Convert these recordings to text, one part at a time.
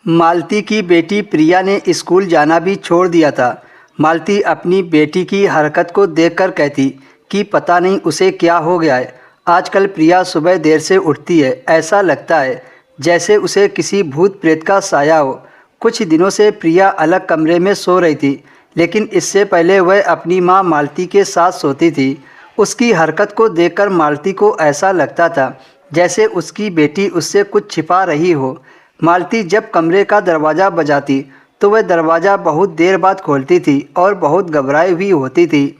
मालती की बेटी प्रिया ने स्कूल जाना भी छोड़ दिया था। मालती अपनी बेटी की हरकत को देखकर कहती कि पता नहीं उसे क्या हो गया है। आजकल प्रिया सुबह देर से उठती है, ऐसा लगता है जैसे उसे किसी भूत प्रेत का साया हो। कुछ दिनों से प्रिया अलग कमरे में सो रही थी, लेकिन इससे पहले वह अपनी मां मालती के साथ सोती थी। उसकी हरकत को देखकर मालती को ऐसा लगता था जैसे उसकी बेटी उससे कुछ छिपा रही हो। मालती जब कमरे का दरवाज़ा बजाती तो वह दरवाज़ा बहुत देर बाद खोलती थी और बहुत घबराई हुई होती थी।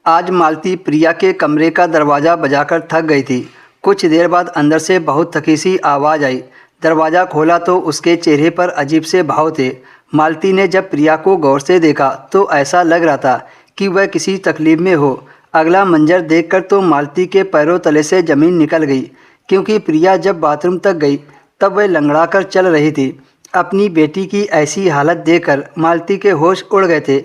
आज मालती प्रिया के कमरे का दरवाज़ा बजाकर थक गई थी। कुछ देर बाद अंदर से बहुत थकी सी आवाज़ आई। दरवाज़ा खोला तो उसके चेहरे पर अजीब से भाव थे। मालती ने जब प्रिया को गौर से देखा तो ऐसा लग रहा था कि वह किसी तकलीफ में हो। अगला मंजर देखकर तो मालती के पैरों तले से ज़मीन निकल गई, क्योंकि प्रिया जब बाथरूम तक गई तब वह लंगड़ा कर चल रही थी। अपनी बेटी की ऐसी हालत देखकर मालती के होश उड़ गए थे।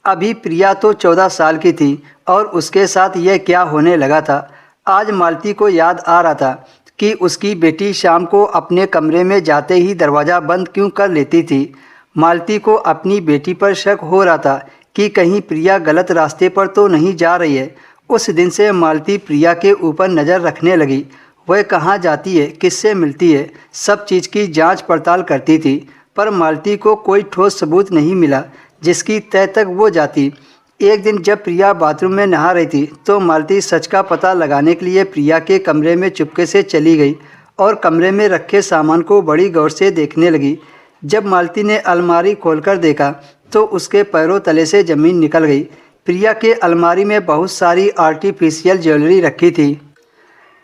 अभी प्रिया तो 14 साल की थी और उसके साथ यह क्या होने लगा था। आज मालती को याद आ रहा था कि उसकी बेटी शाम को अपने कमरे में जाते ही दरवाज़ा बंद क्यों कर लेती थी। मालती को अपनी बेटी पर शक हो रहा था कि कहीं प्रिया गलत रास्ते पर तो नहीं जा रही है। उस दिन से मालती प्रिया के ऊपर नज़र रखने लगी। वह कहाँ जाती है, किससे मिलती है, सब चीज़ की जांच पड़ताल करती थी, पर मालती को कोई ठोस सबूत नहीं मिला जिसकी तह तक वो जाती। एक दिन जब प्रिया बाथरूम में नहा रही थी तो मालती सच का पता लगाने के लिए प्रिया के कमरे में चुपके से चली गई और कमरे में रखे सामान को बड़ी गौर से देखने लगी। जब मालती ने अलमारी खोलकर देखा तो उसके पैरों तले से ज़मीन निकल गई। प्रिया के अलमारी में बहुत सारी आर्टिफिशियल ज्वेलरी रखी थी,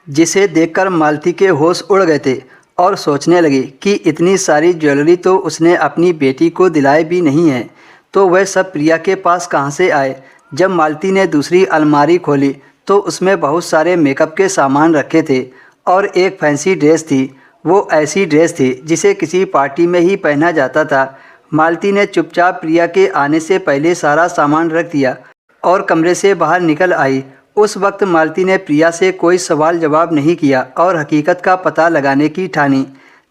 जिसे देखकर मालती के होश उड़ गए थे और सोचने लगी कि इतनी सारी ज्वेलरी तो उसने अपनी बेटी को दिलाई भी नहीं है, तो वह सब प्रिया के पास कहाँ से आए। जब मालती ने दूसरी अलमारी खोली तो उसमें बहुत सारे मेकअप के सामान रखे थे और एक फैंसी ड्रेस थी। वो ऐसी ड्रेस थी जिसे किसी पार्टी में ही पहना जाता था। मालती ने चुपचाप प्रिया के आने से पहले सारा सामान रख दिया और कमरे से बाहर निकल आई। उस वक्त मालती ने प्रिया से कोई सवाल जवाब नहीं किया और हकीकत का पता लगाने की ठानी।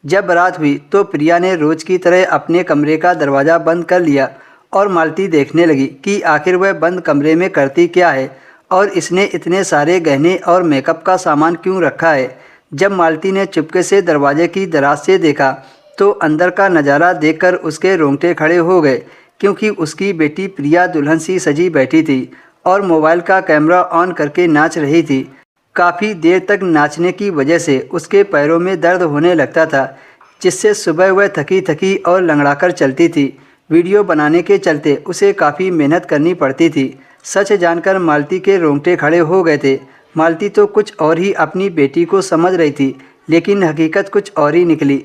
जब रात हुई तो प्रिया ने रोज़ की तरह अपने कमरे का दरवाज़ा बंद कर लिया और मालती देखने लगी कि आखिर वह बंद कमरे में करती क्या है और इसने इतने सारे गहने और मेकअप का सामान क्यों रखा है। जब मालती ने चुपके से दरवाजे की दराज से देखा तो अंदर का नज़ारा देखकर उसके रोंगटे खड़े हो गए, क्योंकि उसकी बेटी प्रिया दुल्हन सी सजी बैठी थी और मोबाइल का कैमरा ऑन करके नाच रही थी। काफ़ी देर तक नाचने की वजह से उसके पैरों में दर्द होने लगता था, जिससे सुबह वह थकी थकी और लंगड़ाकर चलती थी। वीडियो बनाने के चलते उसे काफ़ी मेहनत करनी पड़ती थी। सच जानकर मालती के रोंगटे खड़े हो गए थे। मालती तो कुछ और ही अपनी बेटी को समझ रही थी, लेकिन हकीकत कुछ और ही निकली।